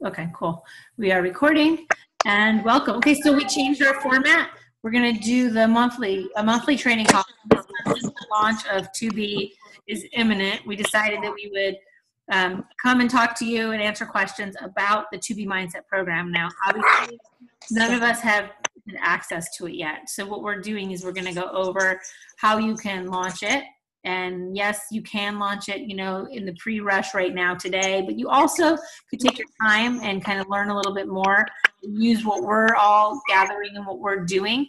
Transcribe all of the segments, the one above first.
Okay, cool. We are recording and welcome. Okay, so we changed our format. We're going to do a monthly training call. Since the launch of 2B is imminent, we decided that we would come and talk to you and answer questions about the 2B Mindset program. Now, obviously, none of us have access to it yet. So what we're doing is we're going to go over how you can launch it. And yes, you can launch it, in the pre-rush right now today, but you also could take your time and kind of learn a little bit more and use what we're all gathering and what we're doing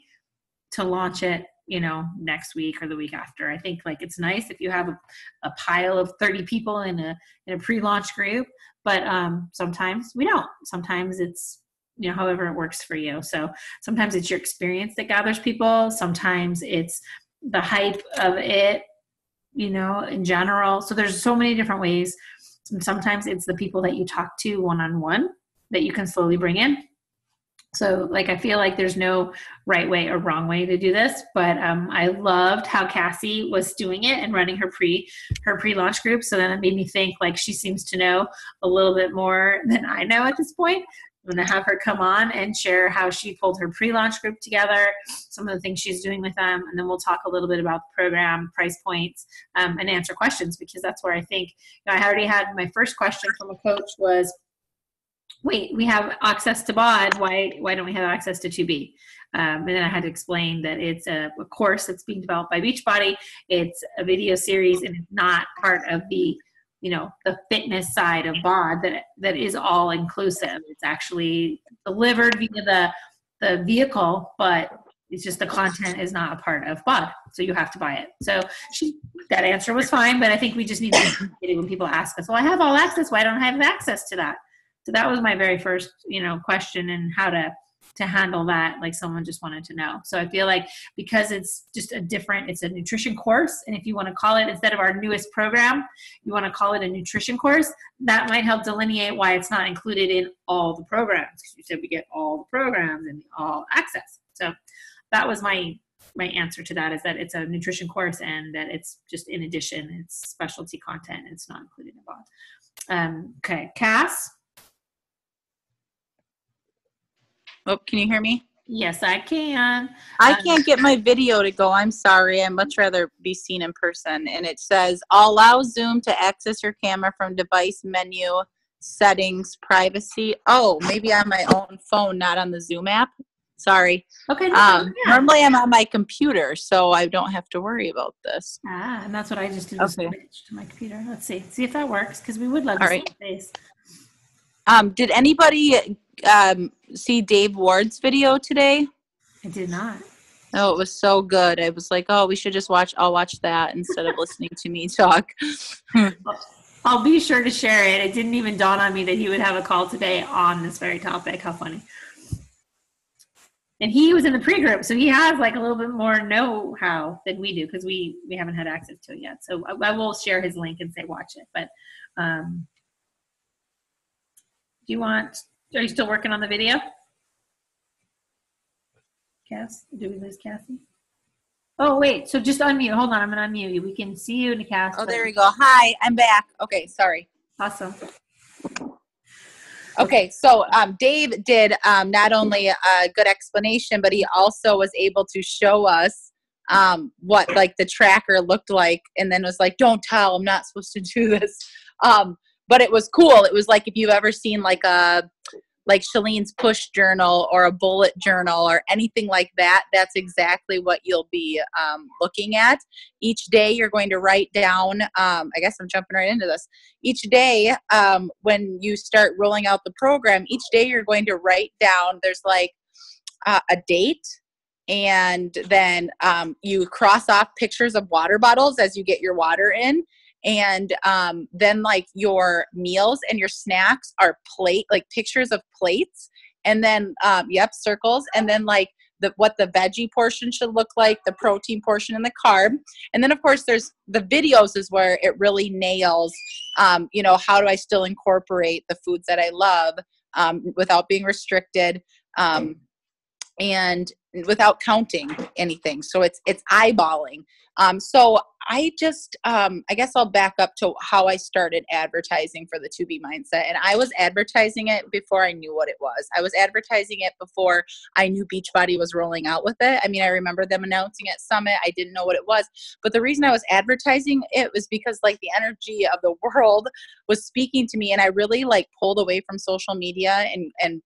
to launch it, next week or the week after. I think it's nice if you have a pile of 30 people in a pre-launch group, but sometimes we don't. Sometimes it's, however it works for you. So sometimes it's your experience that gathers people. Sometimes it's the hype of it, in general. So there's so many different ways. And sometimes it's the people that you talk to one-on-one that you can slowly bring in. So I feel like there's no right way or wrong way to do this, but I loved how Cassie was doing it and running her pre-launch group. So then it made me think she seems to know a little bit more than I know at this point. I'm going to have her come on and share how she pulled her pre-launch group together, some of the things she's doing with them, and then we'll talk a little bit about the program, price points, and answer questions, because that's where I think, I already had my first question from a coach was, wait, we have access to BOD, why don't we have access to 2B? And then I had to explain that it's a course that's being developed by Beachbody. It's a video series, and it's not part of the the fitness side of BOD that is all inclusive. It's actually delivered via the vehicle, but it's just the content is not a part of BOD. So you have to buy it. So that answer was fine, but I think we just need to get it when people ask us, well, I have all access. Why don't I have access to that? So that was my very first, question, and how to handle that. Someone just wanted to know. So I feel because it's just it's a nutrition course. And if you want to call it, instead of our newest program, you want to call it a nutrition course, that might help delineate why it's not included in all the programs. Because you said we get all the programs and all access. So that was my answer to that, is that it's a nutrition course and that it's just in addition, it's specialty content. It's not included in BOD. Okay. Cass? Oh, can you hear me? Yes, I can. I can't get my video to go. I'm sorry. I'd much rather be seen in person. And it says, allow Zoom to access your camera from device menu, settings, privacy. Oh, maybe on my own phone, not on the Zoom app. Sorry. Okay. Normally I'm on my computer, so I don't have to worry about this. And that's what I just did. Okay. Switch to my computer. Let's see if that works, because we would love to see your face. Did anybody see Dave Ward's video today? I did not. Oh, it was so good. I was like, oh, we should just I'll watch that instead of listening to me talk. I'll be sure to share it. It didn't even dawn on me that he would have a call today on this very topic. How funny. And he was in the pre-group, so he has a little bit more know-how than we do, because we haven't had access to it yet. So I will share his link and say watch it. But are you still working on the video? Cass, do we lose Cassie? Oh, wait. So just unmute. Hold on. I'm going to unmute you. We can see you, Cass. Oh, there we go. Hi, I'm back. Okay, sorry. Awesome. Okay, so Dave did not only a good explanation, but he also was able to show us what the tracker looked like, and then was like, don't tell, I'm not supposed to do this. But it was cool. It was if you've ever seen Shalene's push journal or a bullet journal or anything like that, that's exactly what you'll be looking at. Each day you're going to write down, I guess I'm jumping right into this. Each day when you start rolling out the program, each day you're going to write down, there's a date, and then you cross off pictures of water bottles as you get your water in. And then your meals and your snacks are pictures of plates, and then circles, and then what the veggie portion should look like, the protein portion, and the carb. And then of course there's the videos is where it really nails how do I still incorporate the foods that I love without being restricted. and without counting anything. So it's eyeballing. So I just, I guess I'll back up to how I started advertising for the 2B mindset. And I was advertising it before I knew what it was. I was advertising it before I knew Beachbody was rolling out with it. I mean, I remember them announcing at Summit. I didn't know what it was, but the reason I was advertising it was because like the energy of the world was speaking to me, and I really like pulled away from social media and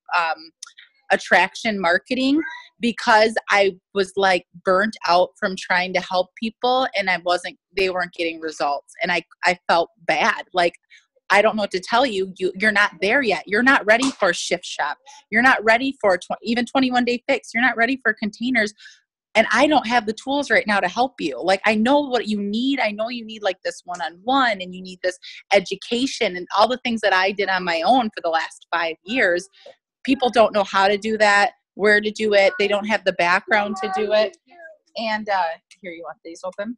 attraction marketing, because I was like burnt out from trying to help people, and they weren't getting results. And I felt bad. Like, I don't know what to tell you. You're not there yet. You're not ready for Shift Shop. You're not ready for even 21 Day Fix. You're not ready for containers. And I don't have the tools right now to help you. Like, I know what you need. I know you need like this one-on-one, and you need this education and all the things that I did on my own for the last 5 years. People don't know how to do that, where to do it. They don't have the background to do it. And here, you want these open?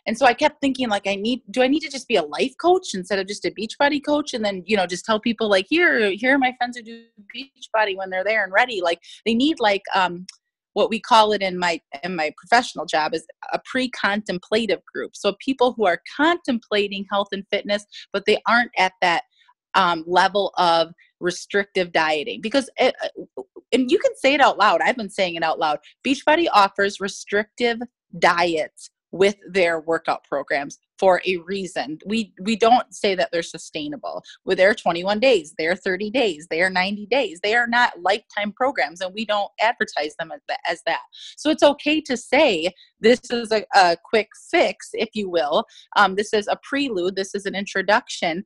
And so I kept thinking, like, do I need to just be a life coach instead of just a Beachbody coach? And then, just tell people like, here are my friends who do Beachbody when they're there and ready. Like, they need like, what we call it in my professional job is a pre-contemplative group. So people who are contemplating health and fitness, but they aren't at that level of restrictive dieting, because and you can say it out loud. I've been saying it out loud. Beachbody offers restrictive diets with their workout programs for a reason. We don't say that they're sustainable. With their 21 days, their 30 days, their 90 days, they are not lifetime programs, and we don't advertise them as that. So it's okay to say this is a quick fix, if you will. This is a prelude. This is an introduction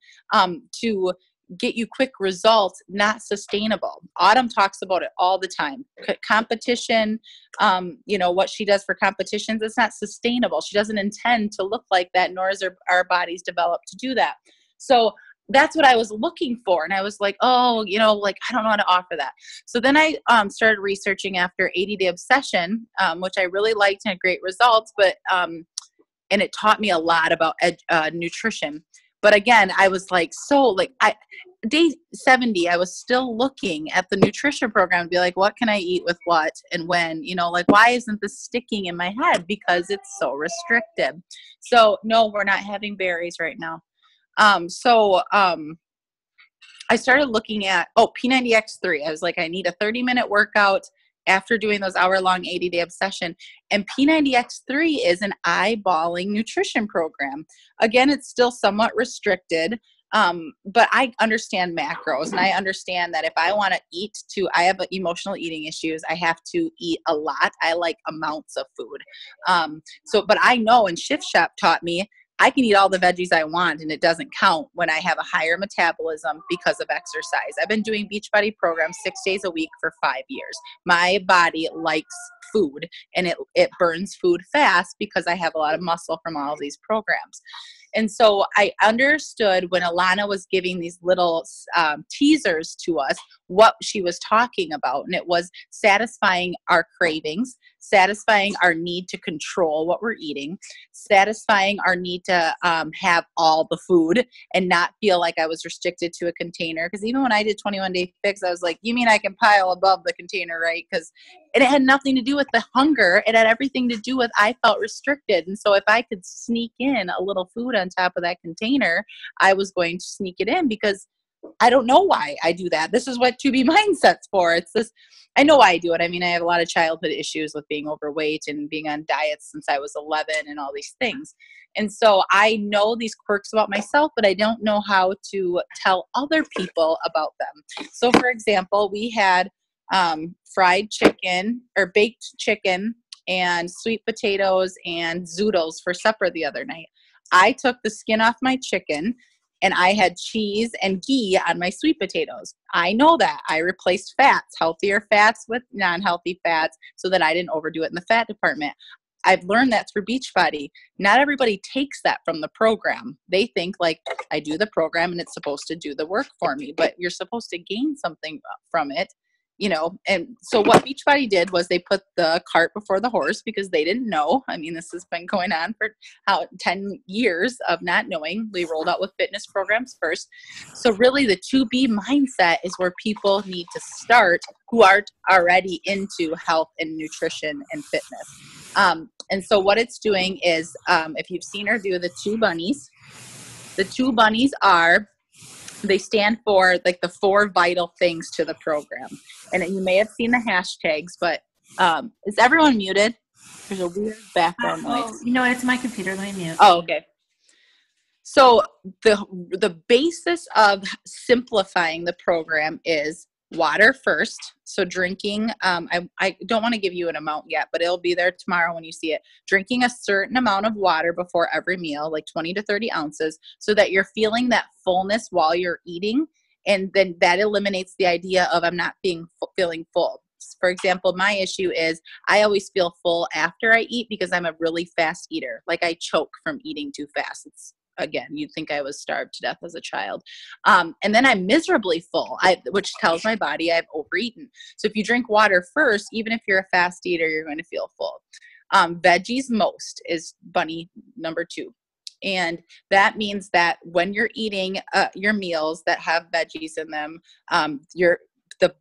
to get you quick results, not sustainable. Autumn talks about it all the time. Competition, what she does for competitions, it's not sustainable. She doesn't intend to look like that, nor is our bodies developed to do that. So that's what I was looking for. And I was like, I don't know how to offer that. So then I started researching after 80 Day Obsession, which I really liked and had great results, but and it taught me a lot about nutrition. But again, I was like, day 70, I was still looking at the nutrition program to be like, what can I eat with what and when? Why isn't this sticking in my head? Because it's so restricted. So no, we're not having berries right now. I started looking at, P90X3. I was like, I need a 30-minute workout after doing those hour-long 80 Day Obsession. And P90X3 is an eyeballing nutrition program. Again, it's still somewhat restricted, but I understand macros, and I understand that if I want to I have emotional eating issues, I have to eat a lot. I like amounts of food. But I know, and Shift Shop taught me, I can eat all the veggies I want, and it doesn't count when I have a higher metabolism because of exercise. I've been doing Beachbody programs 6 days a week for 5 years. My body likes food, and it burns food fast because I have a lot of muscle from all of these programs. And so I understood when Alana was giving these little teasers to us what she was talking about. And it was satisfying our cravings, satisfying our need to control what we're eating, satisfying our need to have all the food and not feel like I was restricted to a container. Because even when I did 21 Day Fix, I was like, you mean I can pile above the container, right? And it had nothing to do with the hunger. It had everything to do with I felt restricted. And so if I could sneak in a little food on top of that container, I was going to sneak it in, because I don't know why I do that. This is what 2B Mindset's for. It's this, I know why I do it. I mean, I have a lot of childhood issues with being overweight and being on diets since I was 11 and all these things. And so I know these quirks about myself, but I don't know how to tell other people about them. So for example, we had fried chicken or baked chicken and sweet potatoes and zoodles for supper the other night. I took the skin off my chicken, and I had cheese and ghee on my sweet potatoes. I know that. I replaced fats, healthier fats with non-healthy fats, so that I didn't overdo it in the fat department. I've learned that through Beachbody. Not everybody takes that from the program. They think like, I do the program and it's supposed to do the work for me, but you're supposed to gain something from it. And so what Beachbody did was they put the cart before the horse, because they didn't know. I mean, this has been going on for 10 years of not knowing. We rolled out with fitness programs first. So really the 2B mindset is where people need to start who aren't already into health and nutrition and fitness. And so what it's doing is, if you've seen her do the two bunnies they stand for like the 4 vital things to the program. And you may have seen the hashtags, but is everyone muted? There's a weird background noise. Oh, you know what? It's my computer. Let me mute. Oh, okay. So the basis of simplifying the program is water first. So drinking, I don't want to give you an amount yet, but it'll be there tomorrow when you see it. Drinking a certain amount of water before every meal, like 20 to 30 ounces, so that you're feeling that fullness while you're eating. And then that eliminates the idea of I'm not feeling full. For example, my issue is I always feel full after I eat because I'm a really fast eater. Like I choke from eating too fast. Again, you'd think I was starved to death as a child. And then I'm miserably full, which tells my body I've overeaten. So if you drink water first, even if you're a fast eater, you're going to feel full. Veggies most is bunny number 2. And that means that when you're eating your meals that have veggies in them, the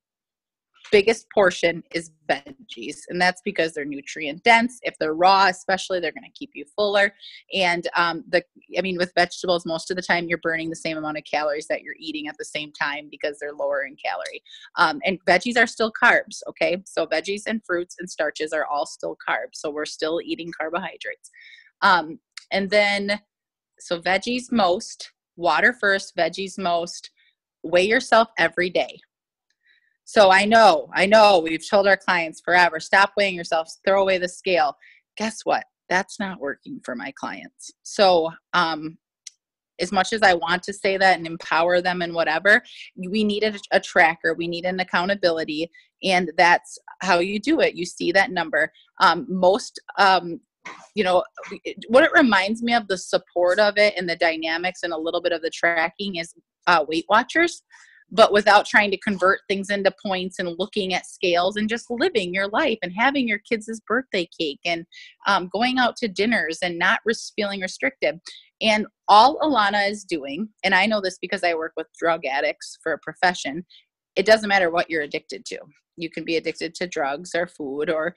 biggest portion is veggies, and that's because they're nutrient dense. If they're raw, especially, they're going to keep you fuller. And with vegetables, most of the time you're burning the same amount of calories that you're eating at the same time because they're lower in calorie. And veggies are still carbs. Okay, so veggies and fruits and starches are all still carbs. So we're still eating carbohydrates. And then, so veggies most, water first, veggies most. Weigh yourself every day. So I know, we've told our clients forever, stop weighing yourself, throw away the scale. Guess what? That's not working for my clients. So as much as I want to say that and empower them and whatever, we need a tracker. We need an accountability. And that's how you do it. You see that number. What it reminds me of, the support of it and the dynamics and a little bit of the tracking, is Weight Watchers, but without trying to convert things into points and looking at scales, and just living your life and having your kids' birthday cake and going out to dinners and not feeling restricted. And all Alana is doing, and I know this because I work with drug addicts for a profession, it doesn't matter what you're addicted to. You can be addicted to drugs or food or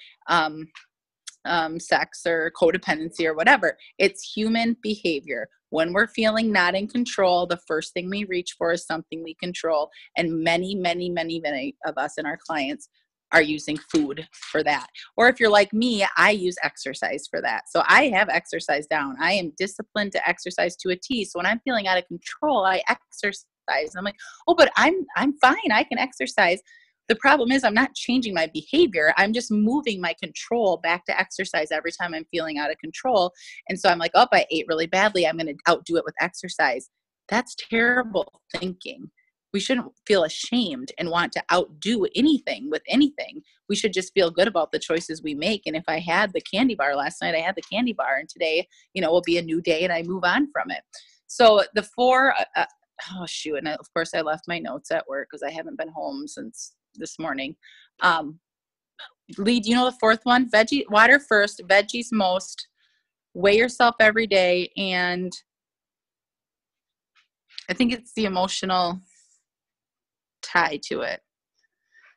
sex or codependency or whatever. It's human behavior. When we're feeling not in control, the first thing we reach for is something we control. And many, many, many, many of us and our clients are using food for that. Or if you're like me, I use exercise for that. So I have exercise down. I am disciplined to exercise to a T. So when I'm feeling out of control, I exercise. And I'm like, oh, but I'm fine. I can exercise. The problem is I'm not changing my behavior. I'm just moving my control back to exercise every time I'm feeling out of control. And so I'm like, oh, I ate really badly. I'm going to outdo it with exercise. That's terrible thinking. We shouldn't feel ashamed and want to outdo anything with anything. We should just feel good about the choices we make. And if I had the candy bar last night, I had the candy bar. And today, will be a new day and I move on from it. So the 4, and of course I left my notes at work because I haven't been home since this morning. Lee, do you know the 4th one? Water first, veggies most, weigh yourself every day, and I think it's the emotional tie to it.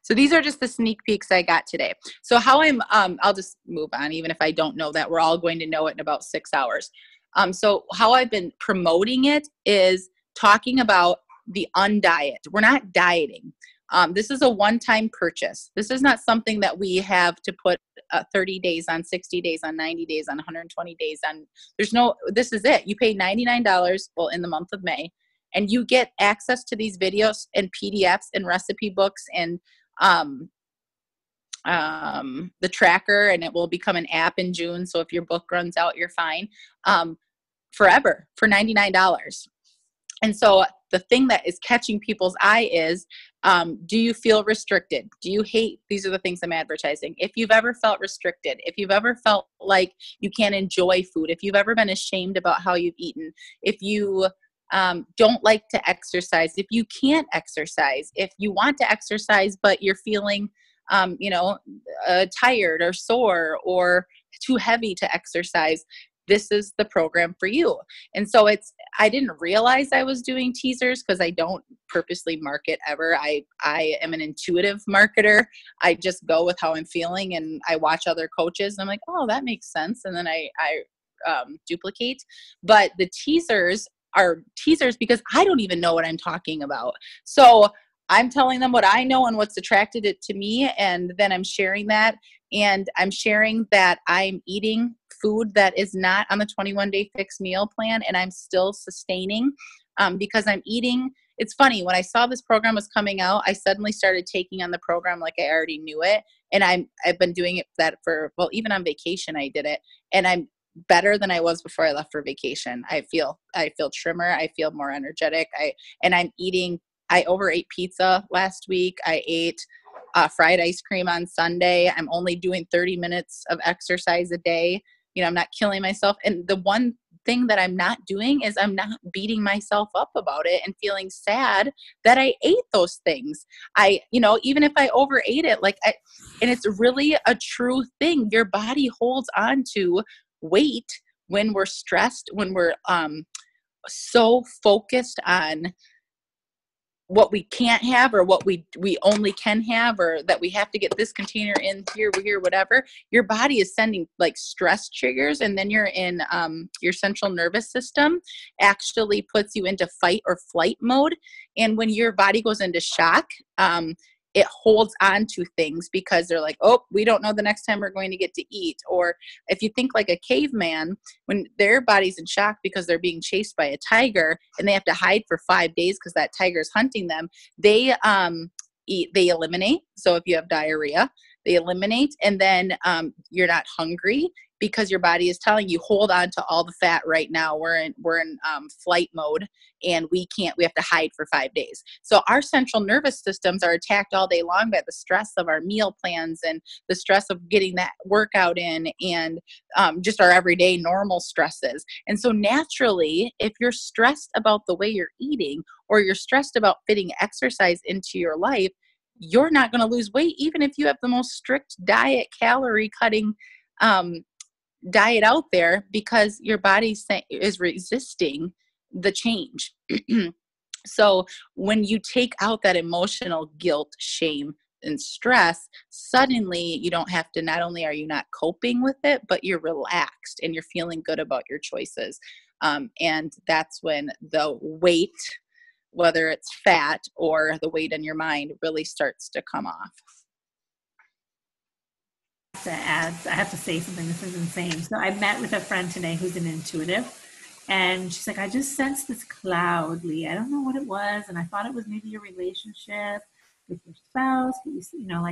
So these are just the sneak peeks I got today. So how I'll just move on, even if I don't know that. We're all going to know it in about 6 hours. So how I've been promoting it is talking about the undiet. We're not dieting. This is a one-time purchase. This is not something that we have to put 30 days on, 60 days on, 90 days on, 120 days on. This is it. You pay $99, in the month of May, and you get access to these videos and PDFs and recipe books and the tracker, and it will become an app in June. So if your book runs out, you're fine. Forever for $99. And so the thing that is catching people's eye is, do you feel restricted? Do you hate? These are the things I'm advertising. If you've ever felt restricted, if you've ever felt like you can't enjoy food, if you've ever been ashamed about how you've eaten, if you don't like to exercise, if you can't exercise, if you want to exercise, but you're feeling, tired or sore or too heavy to exercise, this is the program for you. And so I didn't realize I was doing teasers because I don't purposely market ever. I am an intuitive marketer. I just go with how I'm feeling, and I watch other coaches and I'm like, oh, that makes sense. And then I duplicate. But the teasers are teasers because I don't even know what I'm talking about. So I'm telling them what I know and what's attracted it to me. And then I'm sharing that. And I'm sharing that I'm eating food that is not on the 21-day fixed meal plan, and I'm still sustaining because I'm eating. It's funny, when I saw this program was coming out, I suddenly started taking on the program like I already knew it. And I've been doing it even on vacation I did it. And I'm better than I was before I left for vacation. I feel trimmer. I feel more energetic. I'm eating. I overate pizza last week. I ate fried ice cream on Sunday. I'm only doing 30 minutes of exercise a day. I'm not killing myself. And the one thing that I'm not doing is I'm not beating myself up about it and feeling sad that I ate those things. Even if I overate it, and it's really a true thing. Your body holds on to weight when we're stressed, when we're so focused on what we can't have, or what we only can have, or that we have to get this container in here, whatever. Your body is sending like stress triggers, and then you're in your central nervous system actually puts you into fight or flight mode. And when your body goes into shock, it holds on to things because they're like, oh, we don't know the next time we're going to get to eat. Or if you think like a caveman, when their body's in shock because they're being chased by a tiger and they have to hide for 5 days because that tiger is hunting them, they eliminate. So if you have diarrhea, they eliminate, and then you're not hungry because your body is telling you, hold on to all the fat right now. We're in flight mode, and we have to hide for 5 days. So our central nervous systems are attacked all day long by the stress of our meal plans and the stress of getting that workout in, and just our everyday normal stresses. And so naturally, if you're stressed about the way you're eating, or you're stressed about fitting exercise into your life, you're not going to lose weight, even if you have the most strict diet, calorie cutting diet out there, because your body is resisting the change. So when you take out that emotional guilt, shame, and stress, suddenly you don't have to, not only are you not coping with it, but you're relaxed and you're feeling good about your choices. And that's when the weight, whether it's fat or the weight in your mind, really starts to come off. I have to say something. This is insane. So I met with a friend today who's an intuitive, and she's like, I just sensed this cloud, Lee. I don't know what it was, and I thought it was maybe your relationship with your spouse. But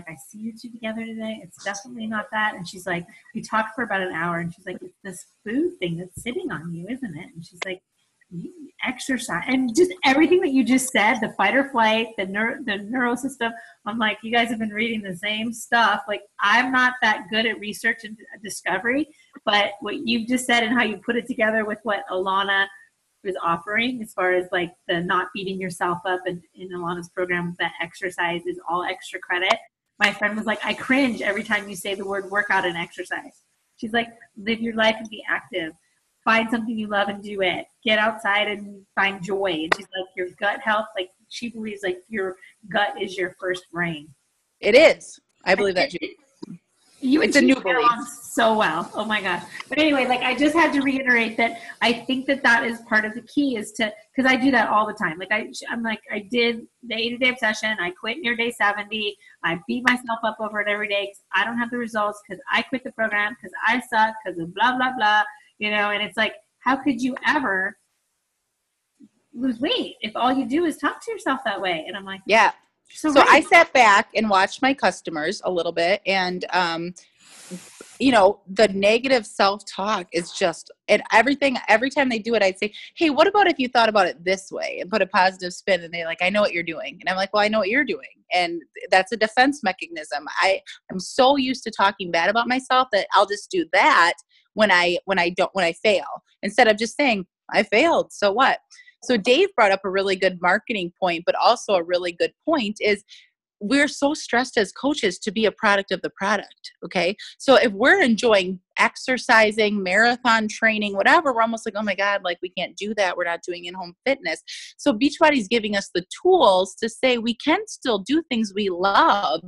I see you two together today. It's definitely not that. And she's like, we talked for about an hour, and she's like, it's this food thing that's sitting on you, isn't it? And she's like, exercise, and just everything that you just said, the fight or flight, the neuro system. I'm like, you guys have been reading the same stuff. Like, I'm not that good at research and discovery, but what you've just said and how you put it together with what Alana is offering, as far as like the not beating yourself up, and in Alana's program, that exercise is all extra credit. My friend was like, I cringe every time you say the word workout and exercise. She's like, live your life and be active. Find something you love and do it. Get outside and find joy. And she's like, your gut health, like she believes like your gut is your first brain. It is. I believe that too. It's a new belief. So well. Oh my gosh. But anyway, like I just had to reiterate that I think that is part of the key, is to, because I do that all the time. Like I'm like, I did the 80-day obsession. I quit near day 70. I beat myself up over it every day because I don't have the results, because I quit the program, because I suck, because of blah, blah, blah. And it's like, how could you ever lose weight if all you do is talk to yourself that way? And I'm like, yeah. So right. I sat back and watched my customers a little bit, and, the negative self-talk is just, and every time they do it, I'd say, hey, what about if you thought about it this way and put a positive spin? And they're like, I know what you're doing. And I'm like, well, I know what you're doing. And that's a defense mechanism. I'm so used to talking bad about myself that I'll just do that when I fail, instead of just saying I failed. So what? So Dave brought up a really good marketing point, but also a really good point is we're so stressed as coaches to be a product of the product. Okay. So if we're enjoying exercising, marathon training, whatever, we're almost like, oh my God, like we can't do that. We're not doing in-home fitness. So Beachbody's giving us the tools to say we can still do things we love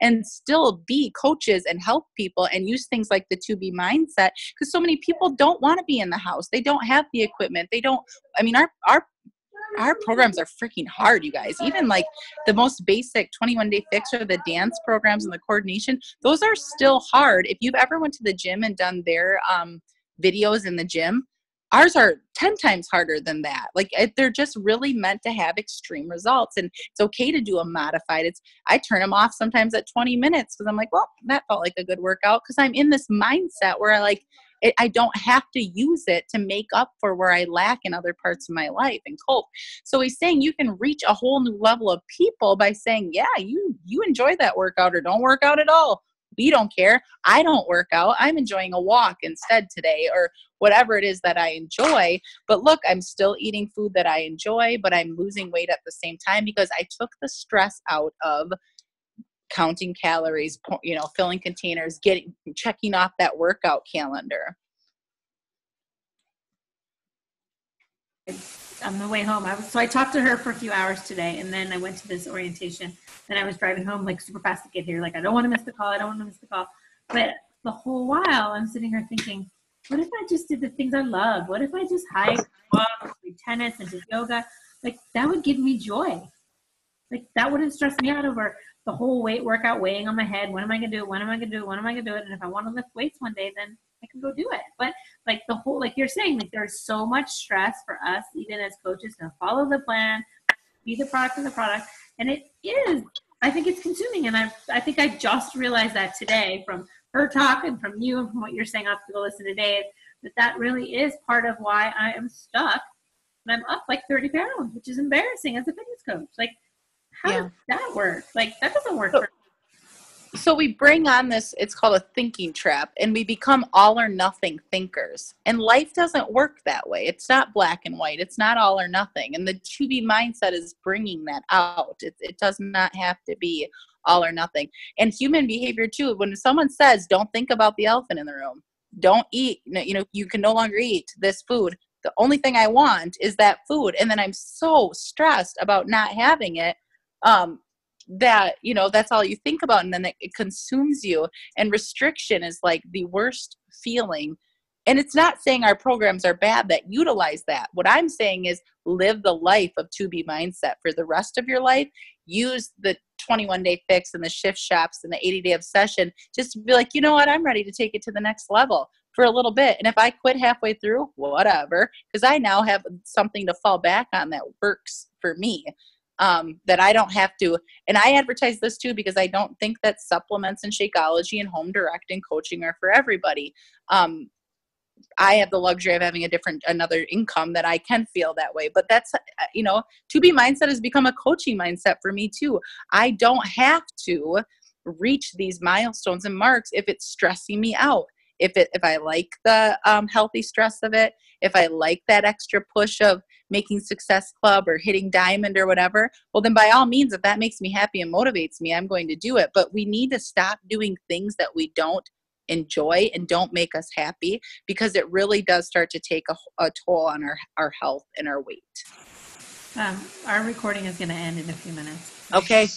and still be coaches and help people and use things like the 2B mindset, because so many people don't want to be in the house. They don't have the equipment. They don't, I mean, our programs are freaking hard, you guys. Even like the most basic 21-day fix or the dance programs and the coordination, those are still hard. If you've ever went to the gym and done their videos in the gym, ours are 10 times harder than that. Like they're just really meant to have extreme results, and it's okay to do a modified. I turn them off sometimes at 20 minutes because I'm like, well, that felt like a good workout, because I'm in this mindset where I don't have to use it to make up for where I lack in other parts of my life and cope. So he's saying you can reach a whole new level of people by saying, yeah, you enjoy that workout or don't work out at all. We don't care. I don't work out. I'm enjoying a walk instead today, or whatever it is that I enjoy. But look, I'm still eating food that I enjoy, but I'm losing weight at the same time because I took the stress out of counting calories, filling containers, checking off that workout calendar. On the way home, I talked to her for a few hours today, and then I went to this orientation. Then I was driving home like super fast to get here. Like, I don't want to miss the call. But the whole while I'm sitting here thinking, what if I just did the things I love? What if I just hiked, walked, played tennis, and did yoga? Like, that would give me joy. Like, that wouldn't stress me out over the whole workout weighing on my head. When am I going to do it? When am I going to do it? When am I going to do it? And if I want to lift weights one day, then I can go do it. But like the whole, like you're saying, like there's so much stress for us, even as coaches, to follow the plan, be the product of the product. And it is, I think it's consuming. And I think I just realized that today from her talk and from you and from what you're saying. I'll have to go listen to Dave, that really is part of why I am stuck and I'm up like 30 pounds, which is embarrassing as a fitness coach. Like, how does that work? Like, that doesn't work for me. So we bring on this, it's called a thinking trap, and we become all or nothing thinkers. And life doesn't work that way. It's not black and white. It's not all or nothing. And the 2B mindset is bringing that out. It does not have to be all or nothing. And human behavior too, when someone says, don't think about the elephant in the room, don't eat, you can no longer eat this food. The only thing I want is that food. And then I'm so stressed about not having it. That, that's all you think about, and then it consumes you. And restriction is like the worst feeling. And it's not saying our programs are bad that utilize that. What I'm saying is live the life of 2B mindset for the rest of your life. Use the 21-day fix and the shift shops and the 80-day obsession just to be like, you know what, I'm ready to take it to the next level for a little bit. And if I quit halfway through, whatever, because I now have something to fall back on that works for me. That I don't have to, and I advertise this too because I don't think that supplements and Shakeology and home direct and coaching are for everybody. I have the luxury of having another income that I can feel that way, but that's, 2B mindset has become a coaching mindset for me too. I don't have to reach these milestones and marks if it's stressing me out. If I like the healthy stress of it, if I like that extra push of making Success Club or hitting Diamond or whatever, well, then by all means, if that makes me happy and motivates me, I'm going to do it. But we need to stop doing things that we don't enjoy and don't make us happy, because it really does start to take a toll on our health and our weight. Our recording is going to end in a few minutes. Okay.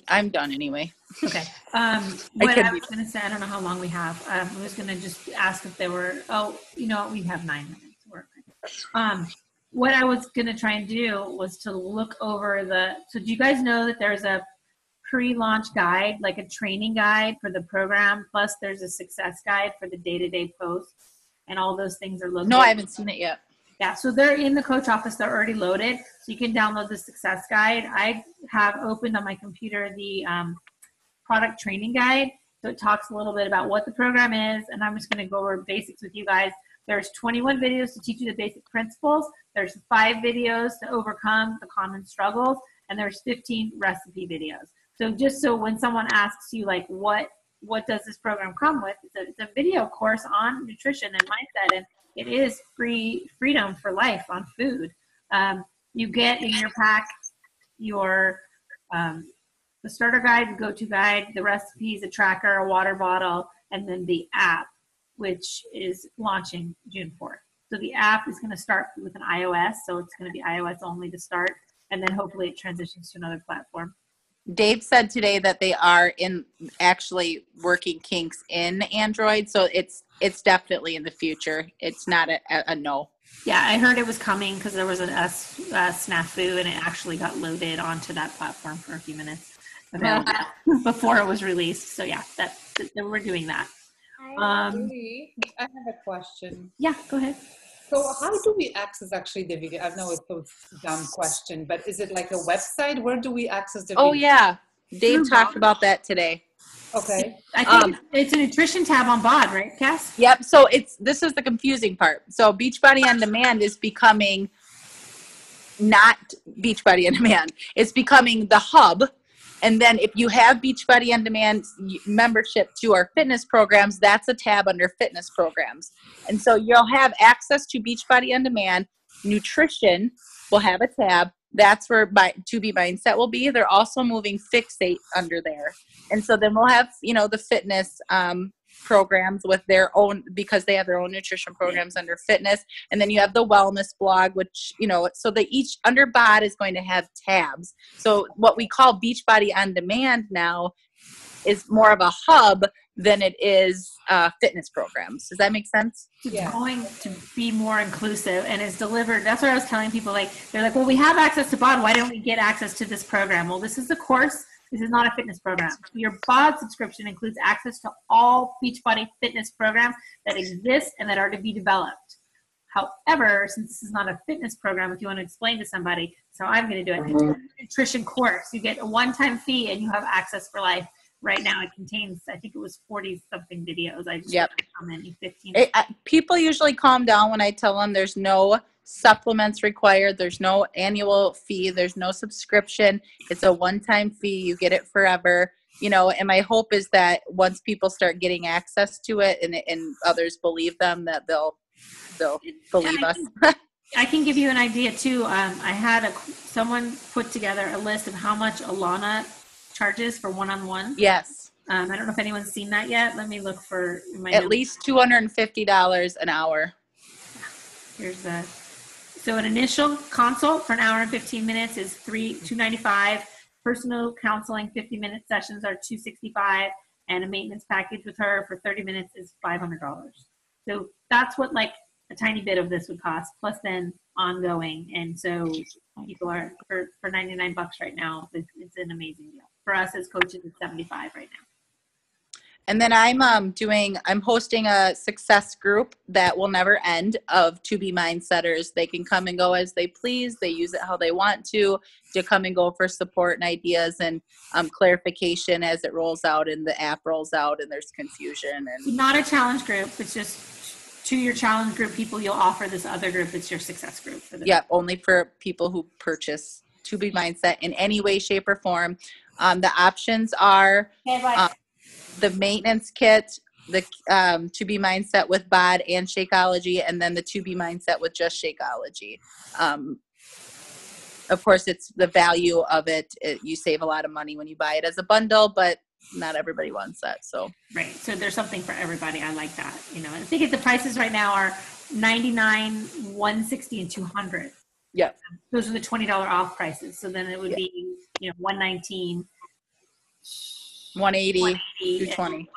I'm done anyway. Okay. What I was going to say, I don't know how long we have. I was going to just ask if there were, we have 9 minutes. What I was going to try and do was to look over so do you guys know that there's a pre-launch guide, like a training guide for the program, plus there's a success guide for the day-to-day posts, and all those things are located? No, I haven't seen it yet. Yeah, so they're in the coach office. They're already loaded, so you can download the success guide. I have opened on my computer the product training guide, so it talks a little bit about what the program is, and I'm just going to go over basics with you guys. There's 21 videos to teach you the basic principles. There's 5 videos to overcome the common struggles, and there's 15 recipe videos. So just so when someone asks you, like, what does this program come with, it's a video course on nutrition and mindset, and it is freedom for life on food. You get in your pack your the starter guide, the go-to guide, the recipes, a tracker, a water bottle, and then the app. which is launching June 4th. So the app is going to start with an iOS, so it's going to be iOS only to start, and then hopefully it transitions to another platform. Dave said today that they are in actually working kinks in Android, so it's definitely in the future. It's not a no. Yeah, I heard it was coming because there was a snafu, and it actually got loaded onto that platform for a few minutes before it was released. So yeah, that we're doing that. I have a question. Yeah, go ahead. So how do we access actually the video? I know it's a dumb question, but is it like a website? Where do we access the video? Oh yeah, Dave talked about that today. Okay. I think it's a nutrition tab on BOD, right, Cass? Yep. So this is the confusing part. So Beachbody On Demand is becoming not Beachbody On Demand. It's becoming the hub. And then if you have Beachbody On Demand membership to our fitness programs, that's a tab under fitness programs. And so you'll have access to Beachbody On Demand. Nutrition will have a tab. That's where 2B Mindset will be. They're also moving Fixate under there. And so then we'll have, the fitness programs with their own, because they have their own nutrition programs under fitness. And then you have the wellness blog, which, so they each under BOD is going to have tabs. So what we call Beachbody On Demand now is more of a hub than it is fitness programs. Does that make sense? It's going to be more inclusive and is delivered. That's what I was telling people. They're like, well, we have access to BOD. Why don't we get access to this program? Well, this is a course. This is not a fitness program. Your BOD subscription includes access to all Beachbody fitness programs that exist and that are to be developed. However, since this is not a fitness program, if you want to explain to somebody, so I'm going to do it. It's a nutrition course. You get a one-time fee and you have access for life. Right now it contains, I think it was 40-something videos. I just how many, 15. People usually calm down when I tell them there's no supplements required. There's no annual fee. There's no subscription. It's a one-time fee. You get it forever. And my hope is that once people start getting access to it and others believe them, that they'll believe us. I can give you an idea too. I had someone put together a list of how much Alana charges for one-on-one. Yes. I don't know if anyone's seen that yet. Let me look for my at least $250 an hour. Here's so an initial consult for an hour and 15 minutes is $295. Personal counseling 50-minute sessions are $265, and a maintenance package with her for 30 minutes is $500. So that's what a tiny bit of this would cost, plus then ongoing. And so people are for $99 right now. It's an amazing deal. For us as coaches, it's $75 right now. And then I'm hosting a success group that will never end of 2B Mindsetters. They can come and go as they please. They use it how they want to come and go for support and ideas and clarification as it rolls out and the app rolls out and there's confusion. And not a challenge group. It's just to your challenge group people, you'll offer this other group. It's your success group. Only for people who purchase 2B Mindset in any way, shape, or form. The options are the maintenance kit, the 2B Mindset with BOD and Shakeology, and then the 2B Mindset with just Shakeology. Of course, it's the value of it. You save a lot of money when you buy it as a bundle, but not everybody wants that. So right. So there's something for everybody. I like that. I think the prices right now are $99, $160, and $200. Yeah. Those are the $20 off prices. So then it would be, $119, $180, $220.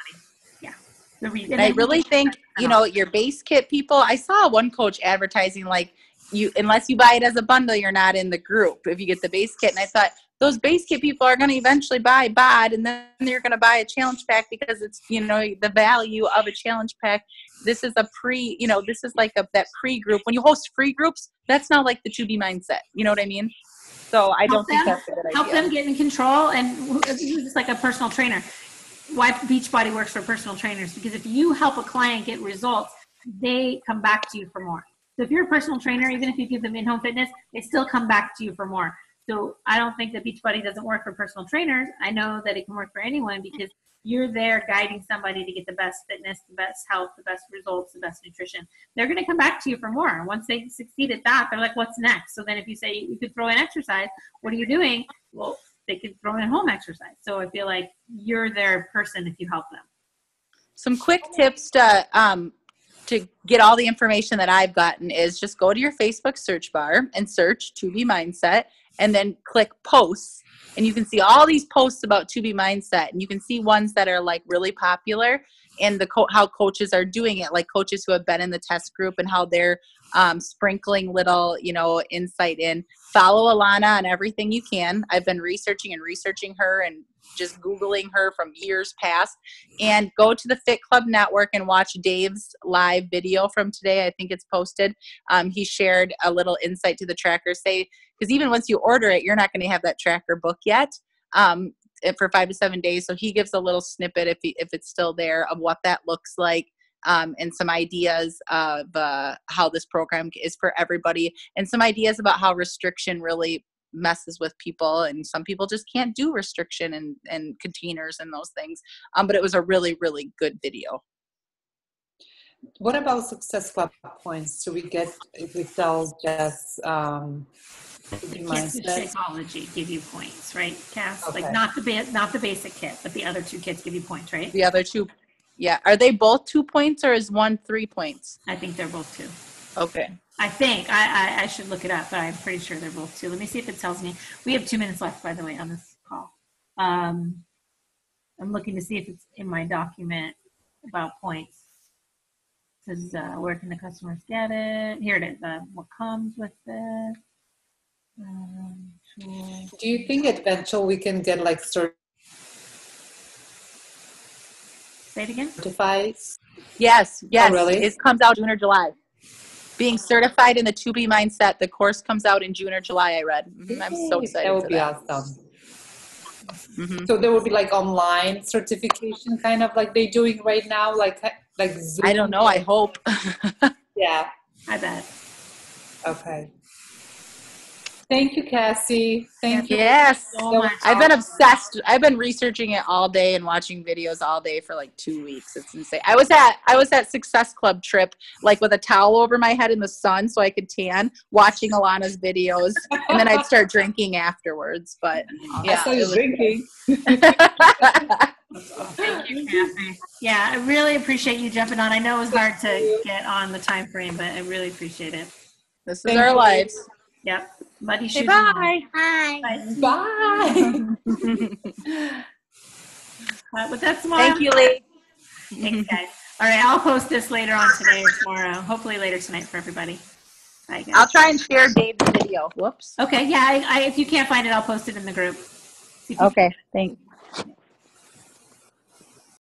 Yeah. I really think, your base kit people, I saw one coach advertising unless you buy it as a bundle, you're not in the group if you get the base kit. And I thought those base kit people are going to eventually buy BOD and then they're going to buy a challenge pack because it's, the value of a challenge pack. This is this is that pre-group. When you host free groups, that's not like the 2B Mindset. You know what I mean? So I don't think that's a good idea. Help them get in control, and just like a personal trainer. Why Beachbody works for personal trainers, because if you help a client get results, they come back to you for more. So if you're a personal trainer, even if you give them in-home fitness, they still come back to you for more. So I don't think that Beachbody doesn't work for personal trainers. I know that it can work for anyone because you're there guiding somebody to get the best fitness, the best health, the best results, the best nutrition. They're going to come back to you for more. Once they succeed at that, they're like, what's next? So then if you say you could throw in exercise, what are you doing? Well, they could throw in home exercise. So I feel like you're their person if you help them. some quick tips to get all the information that I've gotten is just go to your Facebook search bar and search 2B Mindset and then click posts. And you can see all these posts about 2B Mindset, and you can see ones that are like really popular and how coaches are doing it, like coaches who have been in the test group and how they're sprinkling little, insight in. Follow Alana on everything you can. I've been researching her and just Googling her from years past. And go to the Fit Club Network and watch Dave's live video from today. I think it's posted. He shared a little insight to the tracker, because even once you order it, you're not going to have that tracker book yet for 5 to 7 days. So he gives a little snippet, if it's still there, of what that looks like. And some ideas of how this program is for everybody, and some ideas about how restriction really messes with people, and some people just can't do restriction and containers and those things. But it was a really, really good video. What about Success Club points? Do we get, if we tell Jess, Kits of Shakeology give you points, right, Cass? Okay. Like not the basic kit, but the other two kits give you points, right? The other two, yeah. Are they both 2 points or is one 3 points? I think they're both 2. Okay. I think I should look it up, but I'm pretty sure they're both 2. Let me see if it tells me. We have 2 minutes left, by the way, on this call. I'm looking to see if it's in my document about points. It says, where can the customers get it? Here it is. What comes with it? Do you think eventually we can get like Say it again. certified? Yes. Oh, really? It comes out June or July. Being certified in the 2B Mindset, the course comes out in June or July, I read. I'm so excited. That would be awesome. Mm-hmm. So there would be like online certification, kind of like they're doing right now, like Zoom. I don't know. I hope. Yeah. I bet. Okay. Thank you, Cassie. Thank you. Yes. So much. I've been obsessed. I've been researching it all day and watching videos all day for like 2 weeks. It's insane. I was at Success Club trip, like with a towel over my head in the sun so I could tan, watching Alana's videos, and then I'd start drinking afterwards. But yeah, I saw you drinking. Thank you, Cassie. Yeah, I really appreciate you jumping on. I know it was hard to get on the time frame, but I really appreciate it. This is our lives. Yep. Buddy, Say bye. Bye. Bye. With that smile. Thank you, Lee. Thanks, guys. All right, I'll post this later on today or tomorrow. Hopefully later tonight for everybody. Bye, guys. I'll try and share Dave's video. Whoops. Okay, yeah. If you can't find it, I'll post it in the group. Okay, thanks.